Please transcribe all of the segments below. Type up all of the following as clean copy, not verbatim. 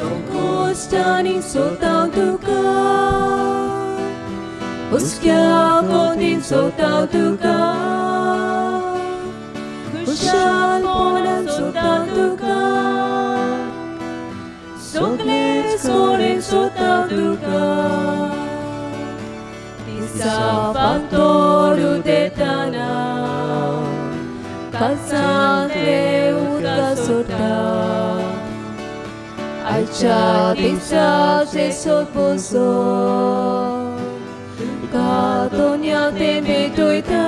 Costa니 sotau tuka, Uskia kodin sotau tuka, Kushal ponan sotau tuka, Soglet skorin sotau tuka, Tisa faktoru detana, Kasante uta sotau. Acha tisa se soposo Katonya tembe toita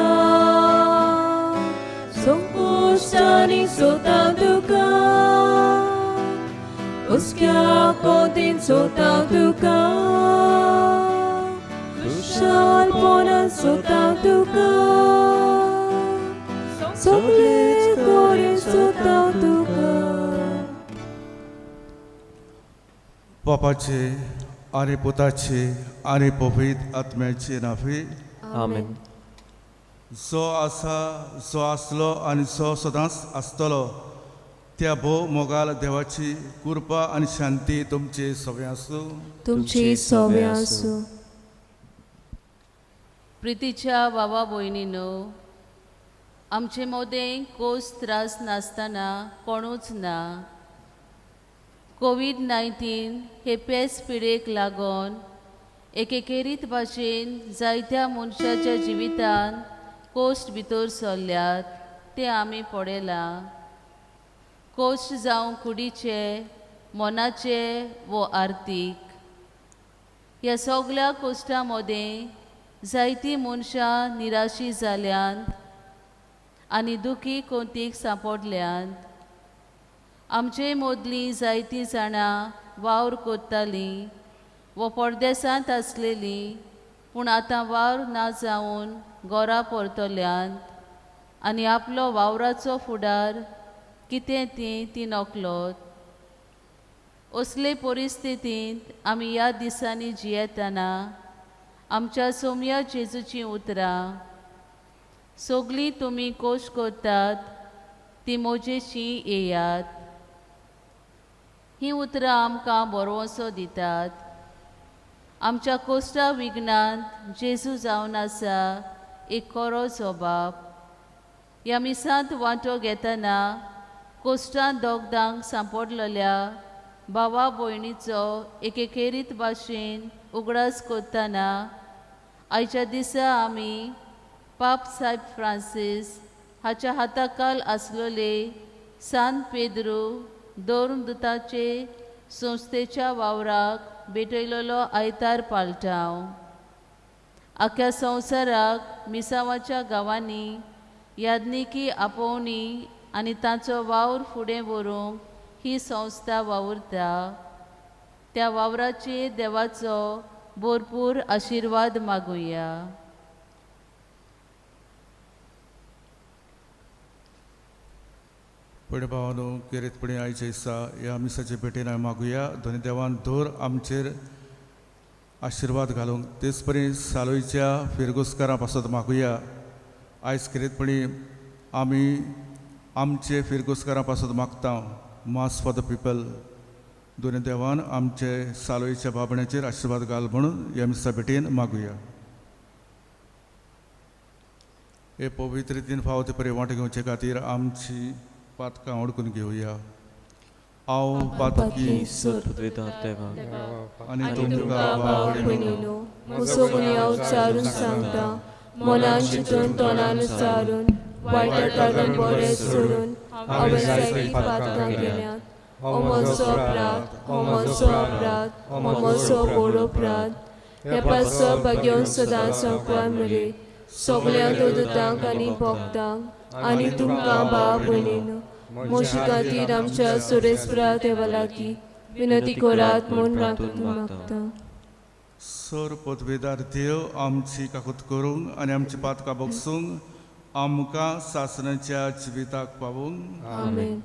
Songpustani sotau tuka Uskia kodin sotau tuka Kushal ponan sotau tuka Soglet kodin sotau tuka बापाचे आणि पुताचे आणि पवित्र आत्म्याचे नावे आमेन. जो आसा जो आसलो आणि जो सदांच आसतलो त्या भोव मोगाल देवाची कृपा आणि शांती तुमचे सगळे आसूं. तुमची सवय आसूं. प्रितीच्या भावा भयणीनो, आमचे मोदें कोस त्रास नासतना कोणूच ना. कोविड-19 हे पेस पिडेक लागून एकेकेरीत भाशेन जायत्या मनशाच्या जिवितान कोश्ट भितर सरल्यात ते आमी पळयलां. कोश्ट जावं कुडीचे, मनाचे वो आर्थीक. ह्या सगळ्या कोश्टां मदें जायतीं मनशां निराशी जाल्यांत आनी दुखी कोंतीक सांपडल्यांत. आमचे मदलीं जायतीं जाणां वावर कोत्तालीं वो परदेसांत आसलेलीं पूण आतां वावर ना जावन घरा परतल्यांत आनी आपलो वावराचो फुडार कितें ती नकलोत. असले परिस्थितींत आमी ह्या दिसांनी जियेतना आमच्या सोम्या जेजूचीं उतरां सगळीं तुमी कोश करतात ती मोजेचीं येयात. ही उतरां आमकां बरोवसो दितात. आमच्या कोश्टा विघ्नांत जेजू जावन आसा एक खरो जबाब. ह्या मिसांत वांटो घेतना कोश्टांत दोगदांक सांपडलेल्या भावा भयणीचो एकेकेरीत भाशेन उगडास करतना आयच्या दिसा आमी पाप सायब फ्रांसीस हाच्या हाताखाल आसलेले सान पेद्रू दोर्मदुताचे संस्थेच्या वावराक भेटयलेलो आयतार पालटाव. आख्या संवसाराक मिसावाच्या गांवांनी यादनिकी आपोवणी आनी तांचो वावर फुडें व्हरूंक ही संस्था वावुरता. त्या वावराचेर देवाचो भरपूर आशिर्वाद मागुया. पण भावानो, किरेतपणी आयच्या दिसा ह्या मिसाचे भेटेन हांवें मागुया. दोनी देवान धर आमचेर आशिर्वाद घालूंक. तेच परी सालोयच्या फिरगोसकारां पासत मागुया. आयज किरेतपणी आमी आमचे फिरगोसकारां पासत मागता मास फॉर द पीपल. दोनी देवान आमचे सालोयच्या बाबण्याचेर आशिर्वाद घाल म्हणून ह्या मिसा भेटेन मागुया. हे पवित्र रितीन फावो ते परी वांटो घेवचे खातीर आमची पातकां ओडकून घेवया. हांव पातकी आनी तुमकां भयणीनो, म्हजो गुन्यांव उच्चारून सांगता, मनान चिंतून तोंडान उच्चारून वायटांतल्यान बरें सोडून हांवें जायतीं पातकां केल्यात. हो म्हजो अपराध, हो म्हजो अपराध, हो म्हजो व्हड अपराध. हे पासो भाग्योन सदांच संपला मेरे सगळ्यांक दोतोरांक आनी भक्तांक आनी तुमकां भाव भयणीनो, म्हजे खातीर आमच्या सुरेस्परा देवा लागीं विनंती करात म्हूण मागता. सर पदवेदार देव आमची काकूत करूंक आनी आमची पातकां बगसूंक आमकां सासणाच्या जिविताक पावूंक. आमेन.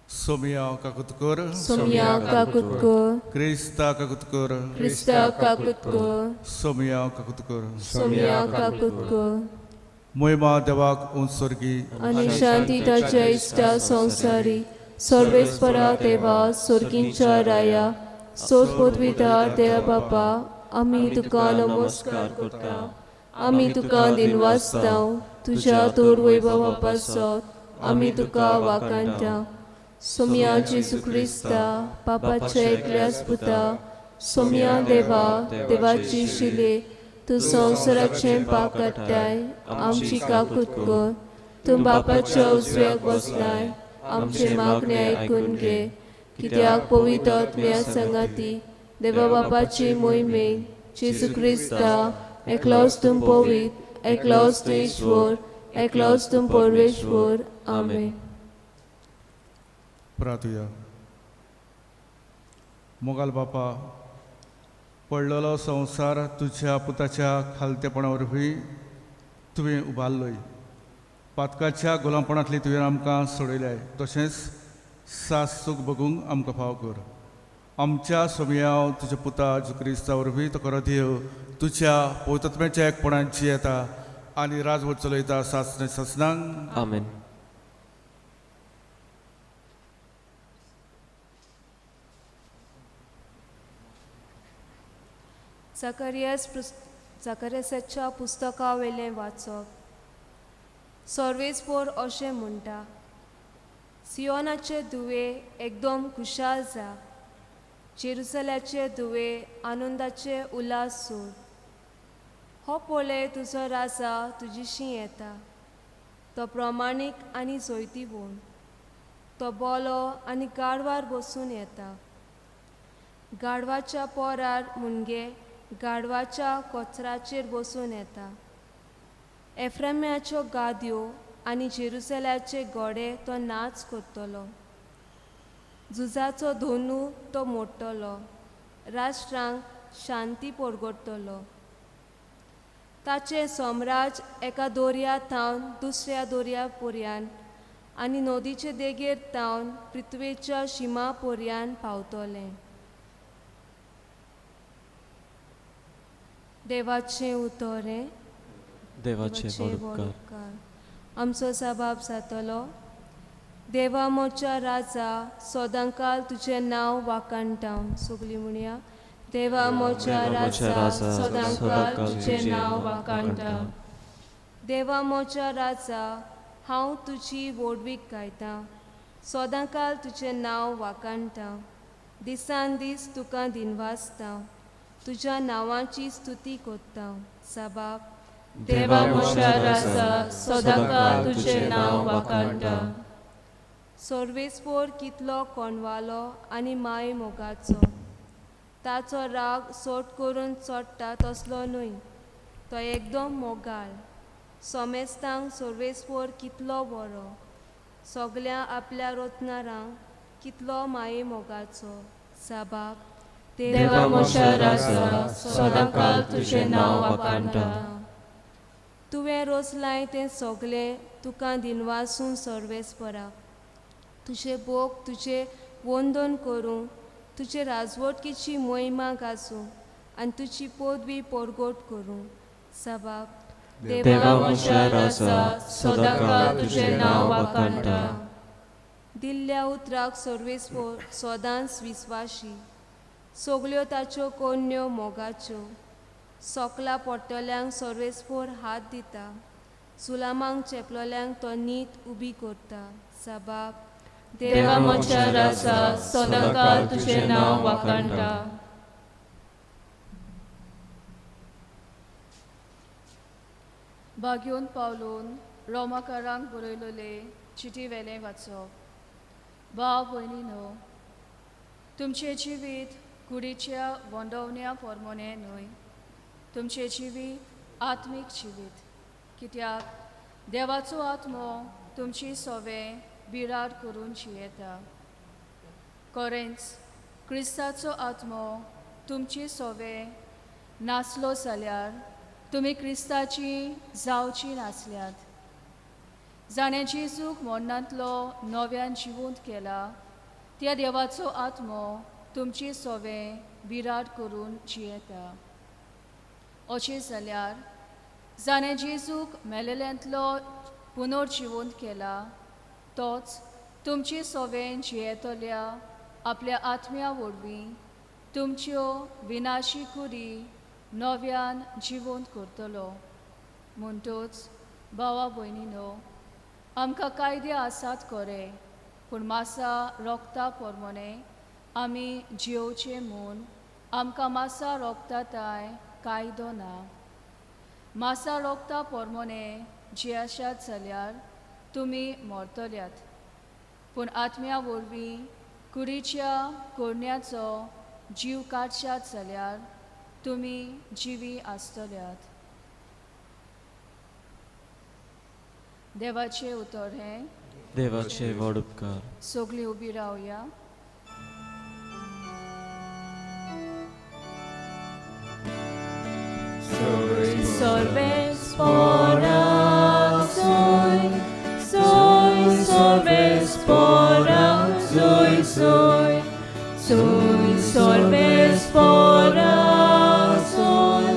सोमिया काकूत कर, सोमिया काकूत कर, क्रिस्ता काकूत कर, क्रिस्ता काकूत कर, सोमिया काकूत कर. सोमिया काकूत कर. मोहिमा देवाक उत्सर्गी आनी शांती ताच्या इश्टा संवसारी सर्वेस्परा देवा सोर्गींच्या राया सोदपोतविदार देवा बापा आमी तुका नमस्कार करता आमी तुका दिनवासता तुझ्या तोर वैभवा पासत आमी तुका वाकांता सोम्या जेजू क्रिस्ता पापाच्या एकल्याच पुता सोम्या देवा देवाची शिले तू संवसाराचे पाप काडटाय आमची काकूत कर तू बापाच्या उजव्याक बसलाय आमचे मागणे ऐकून घे कित्याक पवित्र आत्म्या संगाती देवा बापाची मोहिमे जेजू क्रिस्ता एकलोच तुम पवित्र एकलोच तू ईश्वर एकलोच तुम परमेश्वर आमेन. प्रार्थया. मोगाल बापा पडलेलो संवसार तुझ्या पुताच्या खालतेपणा वरवीं तुवें उबारलोय पातकाच्या गुलामपणांतली तुवें आमकां सोडयल्याय तशेंच सास सूख बगूंक आमकां फाव कर आमच्या सोमयाव तुज्या पुता जेजू क्रिस्ता वरवीं तो खरो देव तुझ्या पवित्रत्म्याच्या एकपणांत जियेता आनी राजवट चलयता सासणे ससनांक आमेन. झकर्यासाच्या पुस्तका वेलें वाचप. सर्वेस्पोर अशें म्हणटा सियोनाचे दुवे एकदम खुशाल जा जेरुसल्याचे दुवे आनंदाचे उल्हास सोड हो पोळे तुजो राजा तुजीशी येता तो प्रमाणीक आनी जोयतीवण तो बोलो आनी गाडवार बसून येता गाडवाच्या पोरार मुणगे गाडवाच्या कोचराचेर बसून येता एफ्रेम्याच्यो गादयो आनी जेरुसल्याचे गोडे तो नाच करतलो झुजाचो धोनू तो मोडटलो राष्ट्रांक शांती परगडटलो ताचे सम्राज एका दोर्या थावन दुसऱ्या दोर्या पर्यान आनी नदीचे देगेर थावन पृथ्वेच्या शिमा पर्यान पावतले. देवाचें उतोरें देवाचे उपकार. आमचो सबाब जातलो देवा मोच्या राजा सोदांकाल तुझें नांव वाकाणटा सगळीं म्हणया देवा मोच्या राजा सोदांकाल तुझें नांव वाकाणटा देवा मोच्या राजा हांव तुजी वोडवीक गायता सोदांकाल तुझें नांव वाकाणटा दिसान दीस तुका दिनवासता तुज्या नांवाची स्तुती करता सबाब देवा मोच्या राजा सोदांकाल तुझें नांव वाकाणटा. सर्वेस्पोर कितलो कोणवालो आनी माय मोगाचो ताचो राग सोट करून चोडटा तसलो न्हय तो एकदम मोगाल सोमेस्तांक सर्वेस्पोर कितलो बरो सगल्या आपल्या रोतनारांक कितलो माये मोगाचो सबाब देवा मोच्या राजा सोदांकाल तुझें नांव वाकाणटा. तुवें रोसलाय तें सगलें तुका दिनवासून सर्वेस्परा तुझे बोग तुझे वंदन करूं तुझे राजवटकीची मोहिमा गाजूं आनी तुजी पदवी परगोट करूं सबाब देवा मोच्या राजा सोदांकाल तुझें नांव वाकाणटा. दिल्ल्या उतराक सर्वेस्पोर सदांच विस्वाशी सगल्यो ताच्यो कोन्यो मोगाच्यो सोकला पडटल्यांक सर्वेस्पोर हात दिता सुलामांक चेपलोल्यांक तो नीत उबी करता सबाब देवा मोच्या राजा सोदांकाल तुझें नांव वाकाणटा. बागयोन पावलून रोमाकारांक बरयलोले चिटी वेलें वाचप. भाव भयणीनो तुमचें जिवीत कुडीच्या वोंडवण्या पोरमोने न्हय तुमचें जिवीत आत्मीक जिवीत कित्याक देवाचो आत्मो तुमची सोवे बिराड करून जियेता. कोरेंच क्रिस्ताचो आत्मो तुमची सोवे नासलो जाल्यार तुमी क्रिस्ताची जावची नासल्यात. जाणें जेजूक मरणांतलो नव्यान जिवंत केला त्या देवाचो आत्मो तुमची सोवे बिराड करून जियेता. अशें जाल्यार जाणें जेजूक मेलेल्यांतलो पुनर्जिवंत केला तोच तुमची सोवेन जियेतल्या आपल्या आत्म्या वरवीं तुमच्यो विनाशी कुडी नव्यान जिवंत करतलो. म्हणटूच भावा भयणीनो, आमकां कायदे आसात खरे, पूण मासा रोगता पोरमोणे आमी जिवचे म्हूण आमकां मासा रोगताताय कायदो ना. मासा रोगता पोरमोणे जी आसात जाल्यार तुमी मरतल्यात, पूण आत्म्या वरवीं कुडीच्या कोरण्याचो जीव काडशात जाल्यार तुमी जिवी आसतल्यात. देवाचे उतर हें. देवाचे व्हड उपकार. सगळीं उबी रावया. Soy spora, soy sorbe spora, soy sorbe spora, soy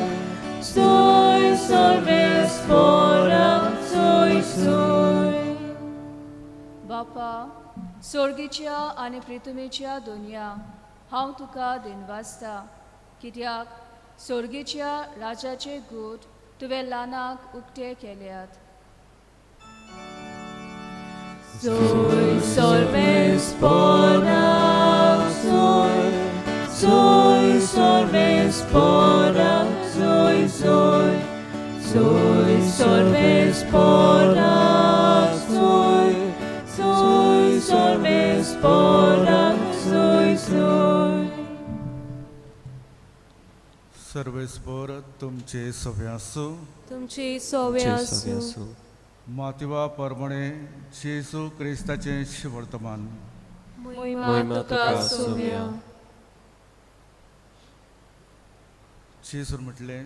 sorbe spora, soy. बापा, सोर्गीच्या आनी प्रितुमेच्या दुनिया हांव तुका दिनवासता, कित्याक सोर्गीच्या राजाचे गूट तुवें ल्हानाक उक्ते केल्यात. Soy sorbe spora, soy sorbe spora, soy sorbe spora, soy sorbe spora, soy. सर्वेस्पर तुमचे सवे आसूं. तुमची सोवे आसूं. मातिवा परमणे जेजू क्रिस्ताचे वर्तमान. महिमा तुका सोव्या. जेजून म्हटलें,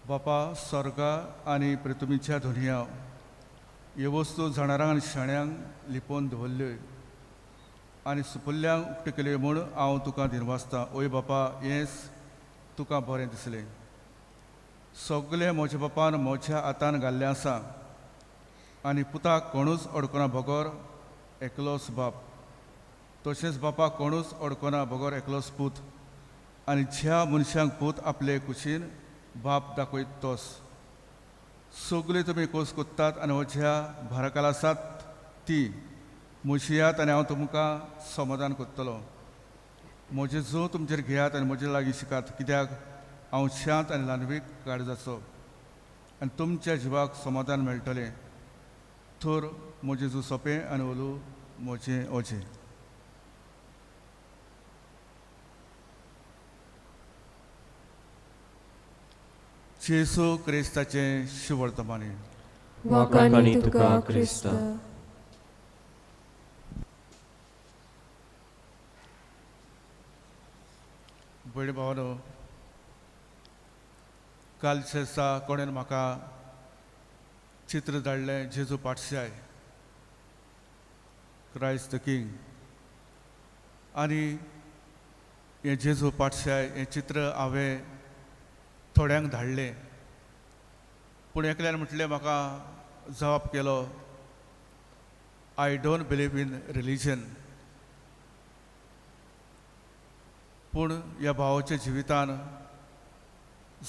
बापा, स्वर्गा आनी पृथ्वीच्या दुनिया ह्यो वस्तू जाणारांक आनी शाण्यांक लिपोवन दवरल्यो आनी सुपुल्यांक उक्त्यो केल्यो म्हूण हांव तुका दिनवासतां. ओय बापा, हेंच तुका बरें दिसलें. सगळें म्हज्या बापान म्हज्या हातान घाल्लें आसा आनी पुताक कोणूच अडकना बगोर एकलोच बाप. तशेंच बापाक कोणूच अडकना बगोर एकलोच पूत. आनी ज्या मनशांक पूत आपले कुशीन बाप दाखयत तोच. सगळीं तुमी खोस कोत्तात आनी म्हज्या भाराकाल आसात ती मुशियात आनी हांव तुमकां समाधान कोत्तलो. म्हजे जो तुमचेर घेयात आनी म्हजे लागीं शिकात, कित्याक हांव शांत आनी ल्हानवीक काळजाचो आनी तुमच्या जिवाक समाधान मेळटलें. थोर म्हजें जो सोंपें आनी ओलू म्हजें ओजें. जेजू क्रिस्ताचें शिवर्तमानी. वाखाणी तुका क्रिस्त. भयणी भावानो, कालच्या दिसा कोणेन म्हाका चित्र धाडलें जेजू पाठशाय, क्रायस्ट द किंग. आनी हें जेजू पाठशाय हें चित्र हांवें थोड्यांक धाडलें, पूण एकल्यान म्हटलें म्हाका जवाब केलो, I don't believe in religion. पूण ह्या भावाच्या जिवितान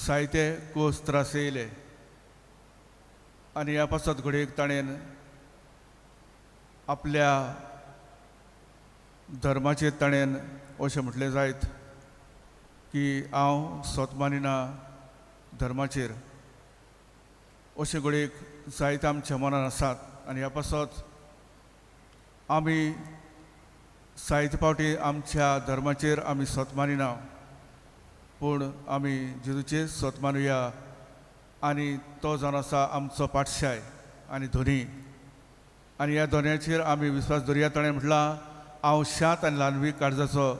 जायते कोस त्रास येयले आनी ह्या पासत घडयेक ताणें आपल्या धर्माचेर ताणें अशें म्हटलें जायत की हांव स्वत मानिना धर्माचेर. अशे घडयेक जायते आमच्या मनान आसात आनी ह्या पासत आमी जायते फावटी आमच्या धर्माचेर आमी स्वत मानिना, पूण आमी जेजूचेर स्वत मानुया आनी तो जावन आसा आमचो पाठशाय आनी धोनी. आनी ह्या दोनयाचेर आमी विस्वास दवरया. ताणें म्हटलां, हांव शांत आनी ल्हानवीक काळजाचो,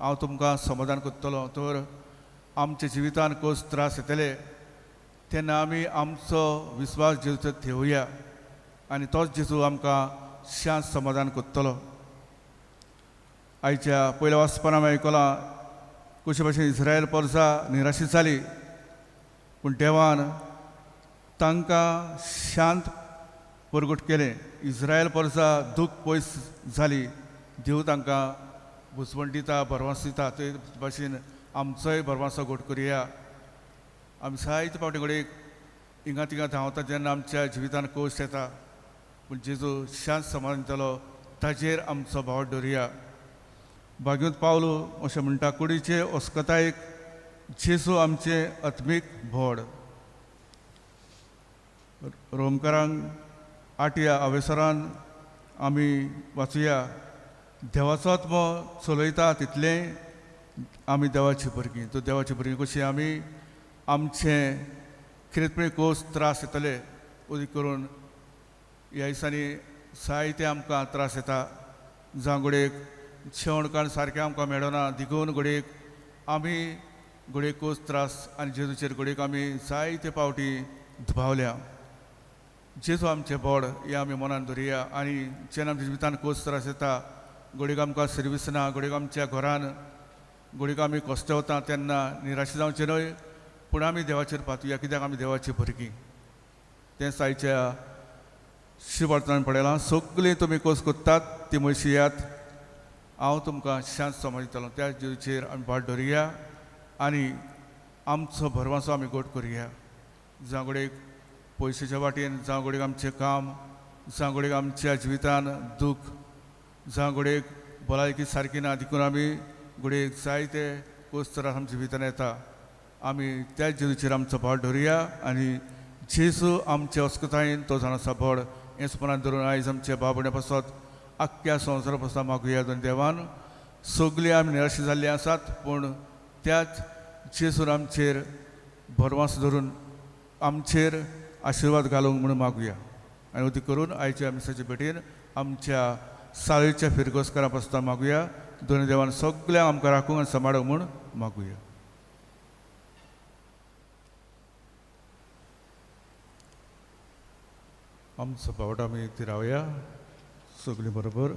हांव तुमकां समाधान कोत्तलो. तर आमच्या जिवितान कोस त्रास येतले तेन्ना आमी आमचो विस्वास जेजूचेर ठेवया आनी तोच जेजू आमकां शांत समाधान कोत्तलो. आयच्या पयल्या वाचपान आमी आयकलां कशे भाशेन इस्रायल परजा निराशीत जाली, पूण देवान तांकां शांत परगट केलें इस्रायल परसा दूख पयस जाली देव तांकां भुसवण दिता भरवंस दिता ते भाशेन आमचोय भरवंसो घोट करुया आमी जायते फावटी घडये हिंगा तिंगा धांवता जेन्ना आमच्या जिवितान कोश येता पूण जेजू शांत समाधान दितलो ताजेर आमचो भाव दवरुया भाग्यवंत पावलो अशें म्हणटा कुडीचे अस्कोतायेक जेजू आमचे आत्मीक व्हड रोमकारांक 8 अवेसरान आमी वाचुया देवाचो आत्मो चलयता तितलें आमी देवाची भुरगीं तो देवाची भुरगीं कशी आमी आमचे कितें कोस त्रास येतले उदी करून ह्या दिसांनी जायते आमकां त्रास येता जावं घडयेक जेवणकाण सारकें आमकां मेळना दिगून घडयेक आमी घडयेक कोस त्रास आनी जेजूचेर घडयेक आमी जायते फावटी दुबावल्या जेजू आमचे बोड हे आमी मनान दवरुया आनी जेन्ना आमच्या जिवितान कोस त्रास येता घडयेक आमकां सर्वीस ना घडयेक आमच्या घरान घडयेक आमी कोश्टवता तेन्ना निराश जावचें न्हय पूण आमी देवाचेर पातुया कित्याक आमी देवाची भुरगीं तेंच आयच्या शिवार्थान पडयलां सगळीं तुमी कोस कोत्तात ती म्हशी यात हांव तुमकां शांत समाज दितलो त्या जेजूचेर आमी भाट दवरुया आनी आमचो भरवंसो आमी गोट करुया जावं घडयेक पयशाच्या वाटेन जावं घडयेक आमचें काम जावं घडयेक आमच्या जिवितान दूख जावं घडयेक भलायकी सारकी ना देखून आमी घडयेक जायते कोस त्रास आमच्या जिवितान येता आमी त्या जेजूचेर आमचो भाव दवरुया आनी जेजू आमच्या अस्कोतायेन तो जाण आसा व्हड हें सुपनान धरून आयज आमच्या बाबड्या पासत आख्ख्या संवसारा पासून मागुया दोन देवान सगळीं आमी निराश जाल्लीं आसात पूण त्याच जेजून आमचेर भरवंस धरून आमचेर आशिर्वाद घालूंक म्हणून मागुया आनी उदी करून आयच्या मिसाचे भेटेन आमच्या साळेच्या फिरगोसकारा पासता मागुया दोन देवान सगळ्यांक आमकां राखूंक आनी सांबाळूंक म्हूण मागुया आमचो पावट आमी ती रावया सगळीं बरोबर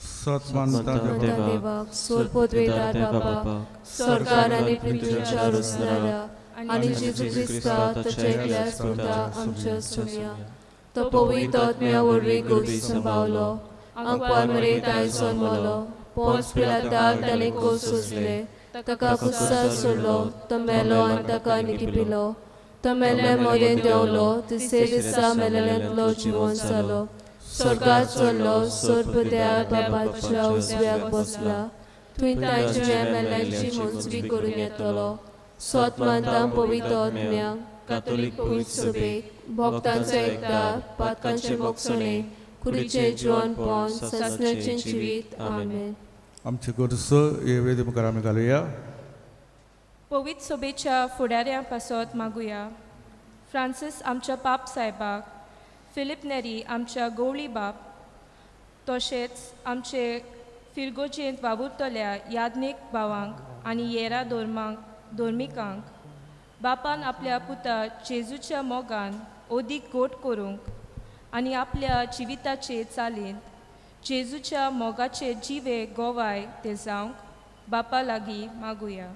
सत मानता देवाक सोलपोतवेदार बापाक सरकार आनी पृथ्वीच्या रुसणाऱ्या आनी जेजू क्रिस्ता ताच्या एकल्या सुद्दां आमच्या सुनिया तो पवित्र आत्म्या वरवीं गोबी संभावलो आंकवार मरेत आयसोन मोलो पोंच पिलाताक ताणें कोस सोंसले ताका कुस्सार सोडलो तो मेलो आनी ताका निधी पिलो तो मेल्ल्या मोदेन देंवलो तिसरे दिसा मेलेल्यांतलो जिवंत जालो स्वर्गात चडलो सोरपत्यार बापाच्या उजव्याक बसला थंय तांचे मेल्ल्यांची मोजवी करून येतलो स्वत मानता पवित्र आत्म्याक कातोलीक पवित्र सभेक भक्तांचो एकदार पातकांचे मोक्षणे कुडीचें जिवनपण ससण्याचें जिवीत आमेन आमचे गोरस हे वेदी मुखार आमी घालुया पवित्र सभेच्या फुडाऱ्यां पासत मागुया फ्रांसीस आमच्या पाप साहेबाक फिलिप नेरी आमच्या गवळी बाप तशेंच आमचे फिरगोचेंत वावुरतल्या याज्ञीक भावांक आनी येरा धोर्मिकांक बापान आपल्या पुता जेजूच्या मोगान ओदीक गोट करूंक आनी आपल्या जिविताचे चालीन जेजूच्या मोगाचे जिवे गोवाय ते जावंक बापा लागीं मागुया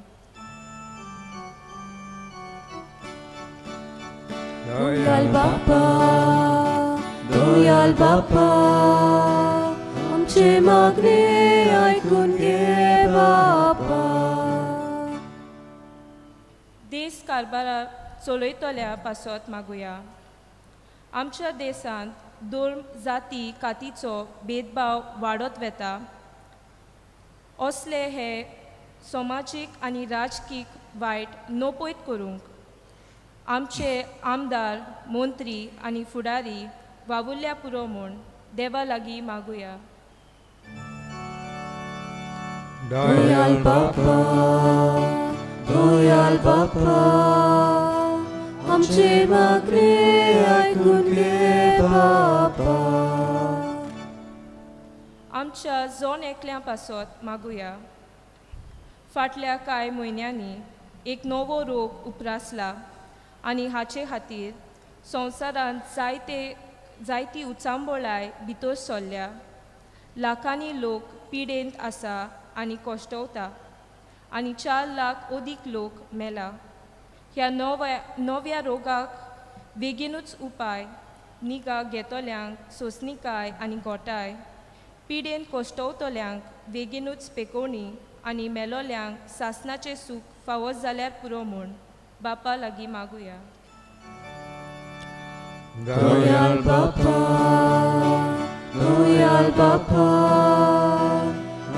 दयाल बापा आमचे मागणे आयकून घे बापा देश कारबार चलयतल्या पासत मागुया आमच्या देशांत धर्म जाती कातीचो भेदभाव वाडत वेता असले हे समाजीक आनी राजकीय वायट नोपयत करूंक आमचे आमदार मंत्री आनी फुडारी वावुरल्या पुरो म्हूण देवा लागीं मागुया दयाल बापा आमचे मागणे आयकून घे बापा आमच्या जोन एकल्या पासत मागुया फाटल्या कांय म्हयन्यांनी एक नवो रोग उप्रासला आनी हाचे खातीर संवसारांत जायती उचांबोळाय भितर सरल्या लाखांनी लोक पिडेंत आसा आनी कोश्टवता आनी 4 लाख अदीक लोक मेला ह्या नव्या रोगाक बेगीनूच उपाय निगा घेतोल्यांक सोंसणीकाय आनी गोठाय, पिडेन कोश्टवतोल्यांक बेगीनूच पेकोवणी आनी मेलोल्यांक सासणाचें सूख फावो जाल्यार पुरो म्हूण बापा लागीं मागुया. दयाल बापा, दयाल बापा,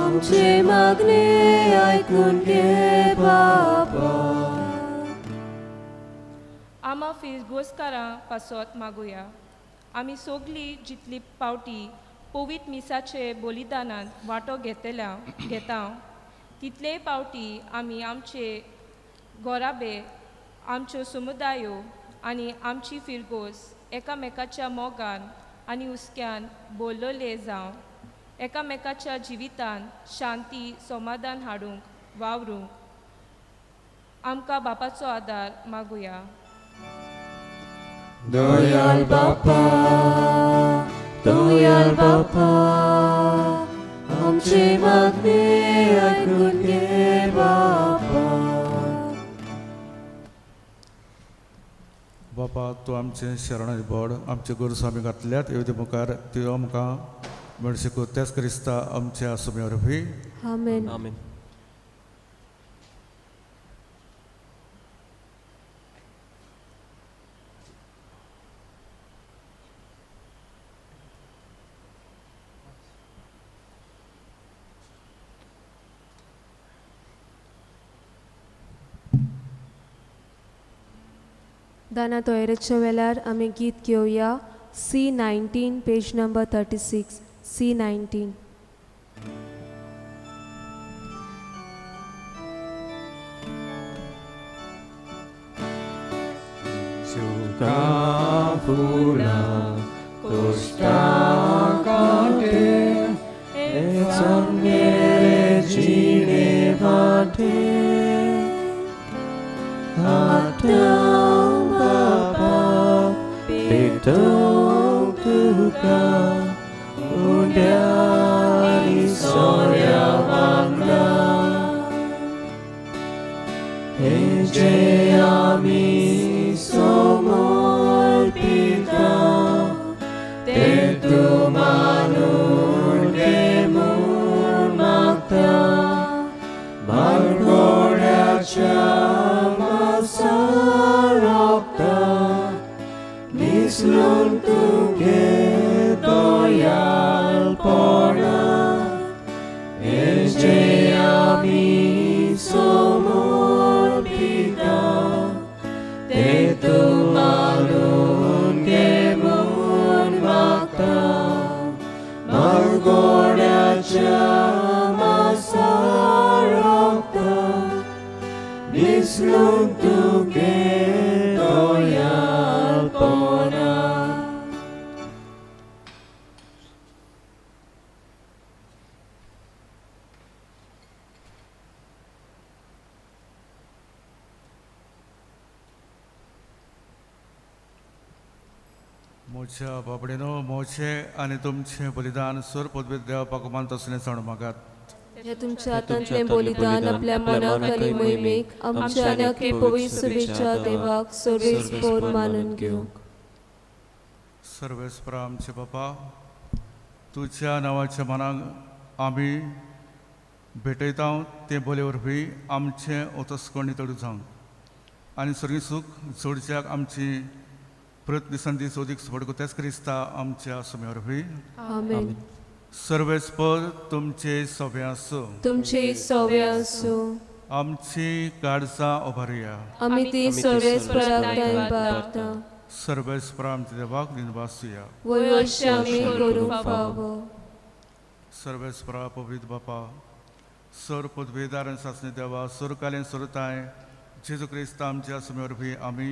आमचे मागणे ऐकून घे बापा. आमा फिरगोसकारां पासत मागुया. आमी सोगलीं जितली पावटी पवित मिसाचे बलिदानांत वांटो घेता तितलेय पावटी आमी आमचे गोराबे, आमच्यो समुदायो आनी आमची फिरगोस एकामेकाच्या मोगान आनी हुस्क्यान बोललोले जावं एकामेकाच्या जिवितान शांती समाधान हाडूंक वावरूंक आमकां बापाचो आदार मागुया. दयाल बापा, दयाल बापा, आमचे मागणे ऐकून घे बापा. बापा तूं आमचें शरण बोड आमचे गोरस आमी घातल्यात येवते मुखार त्यो आमकां मेळशिको तेच क्रिस्ता आमच्या सुमे वरवीं आमेन. आमेन. दाना तोयरेच्या वेल्यार आमी गीत घेवया. C19 page number 36. C19. Fula, costa cante, e zangere cine vate, atau bapa, petong tuka, undari soya bangla, eje ami somol pita, te tu manun kemun makta, margoracha masarokta, mislun tuge doyal pona, eje ami somol pita, te tu manun kemun makta, margoracha masarokta, mislun tuge doyal pona. मोच्या बाबडेनो मोचे आनी तुमचें बलिदान सुर पदवीत देवपाक मानत असलें सण मागात. हे तुमच्या हातांतले बलिदान आपल्या मनाक आनी मोहिमेक आमच्या अनाके पवित्र शुभेच्छा देवाक सर्वेस्पोर मानून घेवंक. सर्वेस्परा आमचे बापा, तुज्या नांवाच्या मनाक आमी भेटयता ते बोले वरवीं आमचें ओतस्कोण नितळू जावं आनी सर्गी सूख जोडच्याक आमची प्रत दिसान दीस ओदीक सपडको तेच क्रिस्ता आमच्या सुमे वरवीं आमेन. सर्वेस्पर तुमचे सव्या आसूं, तुमचे सव्य आसूं, आमची काळजां ओबारया. आमी ती सर्वेस्पराक बारता. सर्वेस्परा आमच्या देवाक दिनवासुया. वयवश्य आमी करूंक फावो. सर्वेस्परा पवित्र बापा, सर पदवीदार आनी सासणी देवा, सुरकालीन सुरताय जेजू क्रिस्ता आमच्या सुमे वरवीं आमी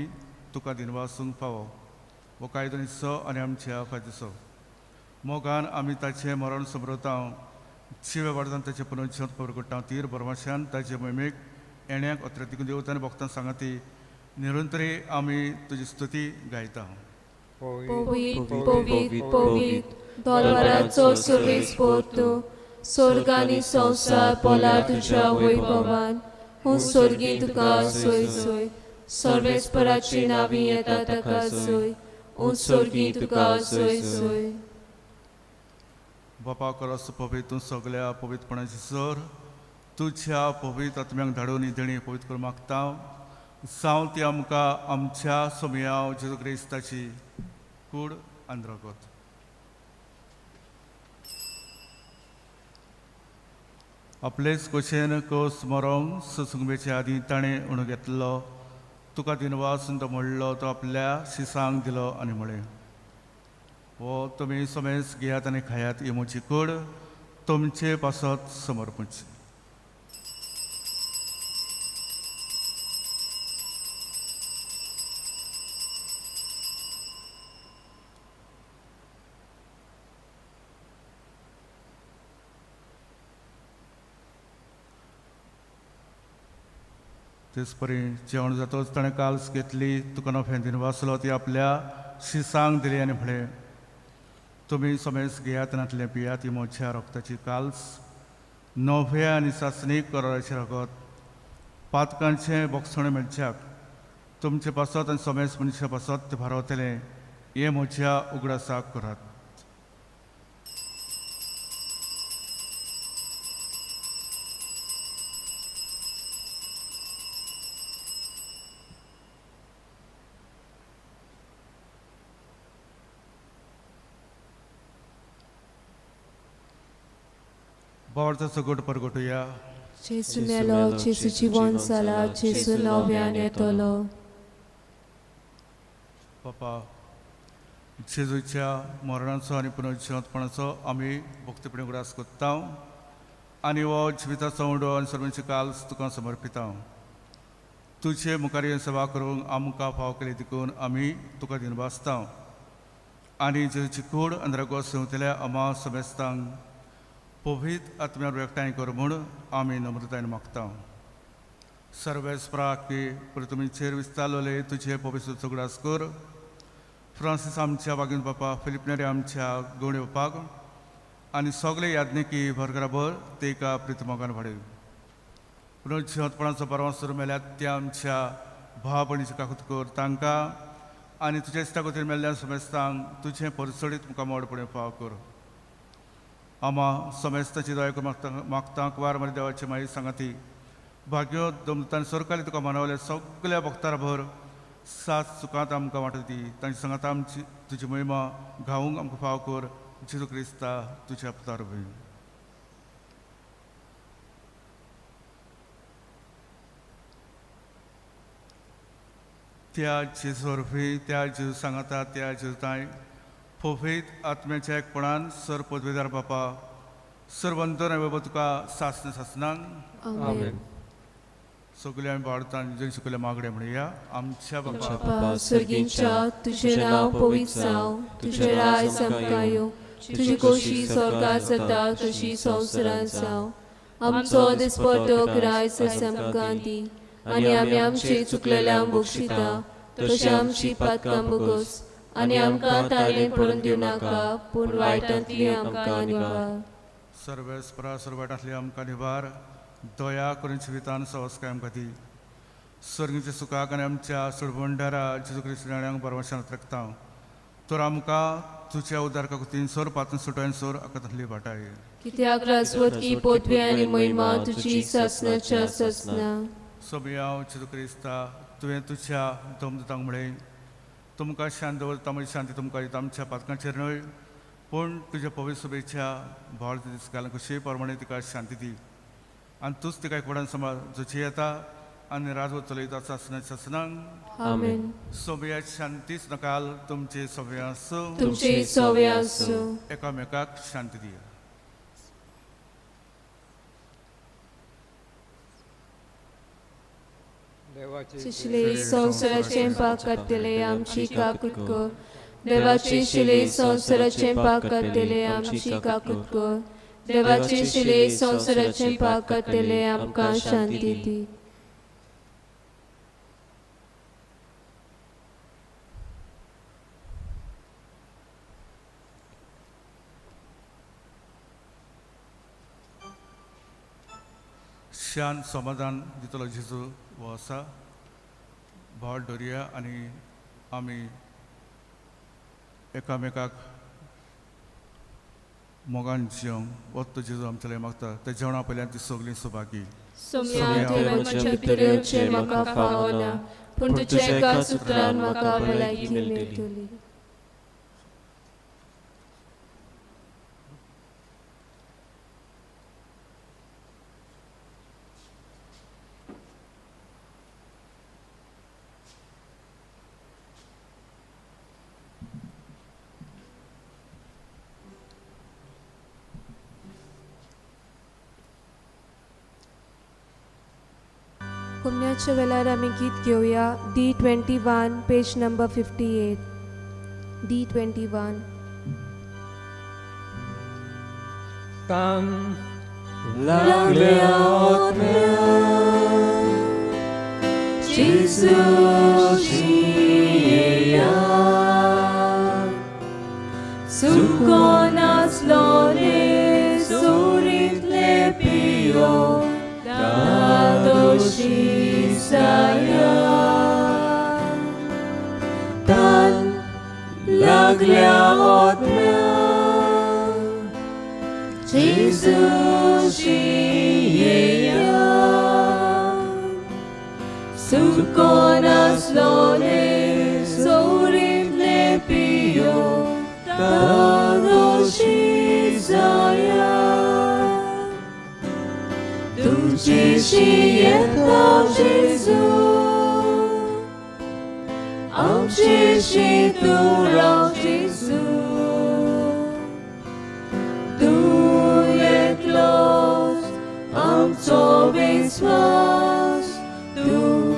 तुका दिनवासूंक फावो. वो कायदो हिस्सो आनी आमच्या फायद्याचो मोगान आमी ताचें मरण समरता, जिवे वाडतान ताचें पुनर्जीवन परगटा, तीर बरमाशान ताचे मोहिमेक येण्याक अत्रेतीक देवता आनी भक्तां सांगाती निरंतरी आमी तुजी स्तुती गायता. पवित पवित पवित दोनवराचो सर्वेस्पोर तूं, स्वर्ग आनी संवसार पोलार तुज्या वैभवान. हूं सर्गी तुका सोय सोय, सर्वेस्पराची नांवी येता ताका सोय. उत्सर्गी तुका सोय सोय बापा करस पवित्र तूं सगळ्या पवित्रपणाची सर तुझ्या पवित्र आत्म्यांक धाडून ही देणी पवित्र करूं मागता जावं ती आमकां आमच्या सोमयाव जेजू क्रिस्ताची कूड आनी रगत आपलेच कुशेन कस मरोंक ससुंगेचे आदी ताणें उणो घेतलो तुका दिनवास तो म्हणलो तो आपल्या शिसांक दिलो आनी म्हळें हो तुमी समेस घेयात आनी खायात ही म्हजी कूड तुमचे पासत समर्पूची तेच परी जेवण जातोच ताणें काल्स घेतली तुका नफेंदीन वाचलो ती आपल्या शिसांक दिली आनी म्हळें तुमी समेस घेयात नातलें पियात ही म्हज्या रक्ताची काल्स नवे आनी सासणीक कराराचें रगत पातकांचें बोगसणें मेळच्याक तुमचे पासत आनी समेस मनशा पासत ते भारवतलें हें म्हज्या उगडासाक करात Bardzo gór porgotuja. Jezu mielo, Jezu dziwon sala, Jezu nowian etolo. Papa, Jezuच्या मरणाचो आनी पुनरुज्जीवनपणाचो आमी भक्तीपणे उगडास कोत्ता आनी हो जिविताचो उंडो आनी सर्वांची काल्स तुका समर्पिता तुजे मुखारी सेवा करूंक आमकां फाव केली देखून आमी तुका दिनवासता आनी जेजूची कूड आनी रगत सेवतल्या आमा समेस्तांक पवित्र आत्म्यार व्यक्ताय कर म्हूण आमी नम्रतायेन मागता सर्वेस्परा की तुमीचेर विस्तारलोले तुजे पवित्र चुगडास कर फ्रांसीस आमच्या वागीन बापा फिलिपनेरी आमच्या गवणे बापाक आनी सगळे याज्ञिकी भरगराभर ते एका प्रितमोगान वाडय पुनरुज्जीवनपणाचो परवांसर मेल्यात त्या आमच्या भाव भयणीची काकूत कर तांकां आनी तुज्या इश्टा खातीर मेल्ल्या समेस्तांक तुजें परसडीत मुखार मोडपणे फाव कर आमा समेस्ताची दया करून मागता कुवार मरे देवाची माई सांगाती भाग्यो दमतान सरकाली तुका मनवले सगळ्या भक्तार भर सात सुखांत आमकां वांटती तांची सांगात आमची तुजी महिमा गावूंक आमकां फाव कर जेजू क्रिस्ता तुज्या अवतार भय त्या जेजू वरवीं त्या जेजू सांगाता त्या जेजुताय पवित्र आत्म्याच्या एकपणान सर पदवीदार बापा सर्वंतर बाबा तुका सासना सासनांक आमेन. सगळे आमी वाडतान जग शिकयल्या मागणे म्हणया आमच्या बापा बापा स्वर्गींच्या तुझे नाव पवित्र जावं तुझे राय आमकां येवं तुजी कोशी स्वर्गांत जाता तशी संवसारांत जावं आमचो दिसपटो रायस आमकां दी आनी आमी आमची चुकलेल्यांक बक्षिता तशी आमची पातकां बगोस आनी आमकां ताळें पडून दिवं नाका पूण वायटांतली आमकां निवार सर्वेस्परा सर्वाटांतली आमकां निवार दया करून जिवितान संस्कार आमकां दी सर्गीच्या सुखाक आनी आमच्या सुडबंडारा जेजू क्रिस्तांक परमेश्वरांत राखता तर आमकां तुज्या उदारका कुतीन सोर पातून सुटायन सोर आकांतांतली वाटाय कित्याक राजवत की पोतवी आनी महिमा तुजी ससनाच्या ससना सोमयाव जेजू क्रिस्ता तुवें तुज्या दमदतांक म्हळें तुमकां शांत दवरता म्हजी शांती तुमकां दिता आमच्या पातकांचेर न्हय पूण तुज्या पवित्र सभेच्या भाव दीस घालून कशेय प्रमाणे तिका शांती दी आनी तूंच तिका एकवटान सांबाळ जुची येता आनी राजवत चलयता ससनांक आमेन. सोमयाची शांतीच नकाल तुमचे सोमया आसूं तुमचे सवे आसूं एकामेकाक शांती दिया शिले संवसाराचे पाक करतले आमची काकूत कर देवाचे शिले संवसाराचे पाक करतले आमची काकूत कर देवाचे शिले संवसाराचे पाक करतले आमकां शांती दी शांत समाधान दितलो जेजू हो आसा भाव डोरया आनी आमी एकामेकाक मोगान जेवंक वत्तो जेजू आमच्या मागता ते जेवणा पयल्यान ती सगळीं सुभागी सोम्या तुवें म्हज्या भितरचें म्हाका फावना पूण तुज्या एका सुत्रान म्हाका भलायकी मेळटली कुमण्याच्या वेळार आमी गीत घेवया D21 पेज नंबर 58 D21 तान लागल्या जेजूची येया सुकोन आसलोले सोरींतले पियो दादोशी साया तान लागल्या ओतम्या जेजूची येया सुकोन आसलोले सोरींतले पियो दादोशी साया तुझीशी येता जेजू आमचेशी तूं राव जेजू तूं एकलोच आमचो विस्वास तूं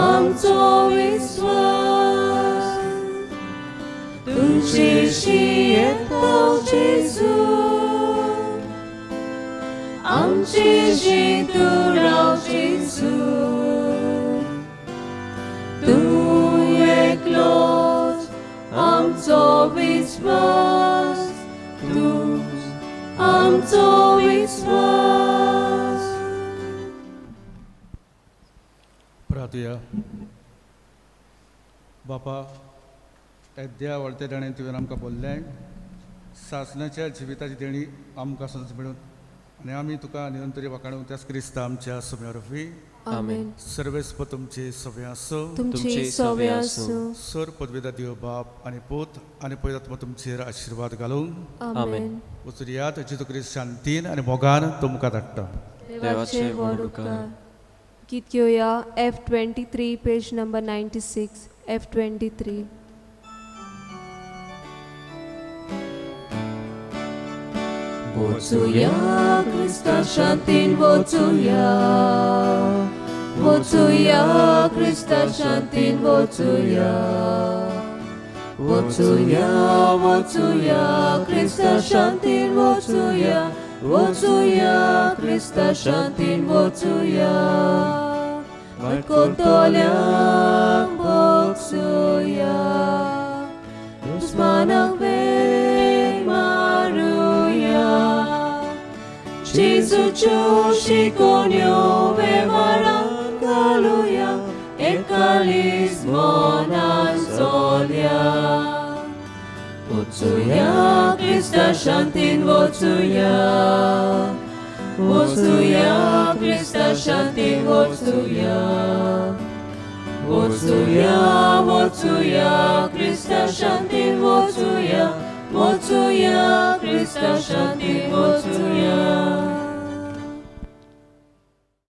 आमचो विस्वास तुझीशी येता जेजू आमचेशी तूं राव जेजू तूं एकलोच आमचो विस्वास तूं आमचो विस्वास प्रार्थया बापा येद्या वळते देणें तुवें आमकां बोल्लें सासणाच्या जिविताची देणी आमकां सदांच मेळून आनी आमी तुका निरंतरी वाखाणूं त्याच क्रिस्ता आमच्या सभ्या वरवीं आमेन सर्वेस्प तुमचे सव्या आसूं तुमची सवय आसूं सर पदवेदा देव बाप आनी पूत आनी पवित्रात्मा तुमचेर आशिर्वाद घालूं आमेन उचरियात जेजू क्रिस्त शांतीन आनी मोगान तुमकां धाडटा देवाचे व्हड उपकार गीत घेवया F23 page number 96 F23 Wocuja Chrysta Shantin, wocuja Chrysta Shantin, wocuja Chrysta Shantin, wocuja Chrysta Shantin, wocuja Malkotoliang boksuja Usmanang veng maruja Jesu ciuși conio ve marangaluia Ecalis monan solia Wocuja Chrysta Shantin, wocuja Chrysta Shantin, wocuja Chrysta Shantin, wocuja Chrysta Shantin, wocuja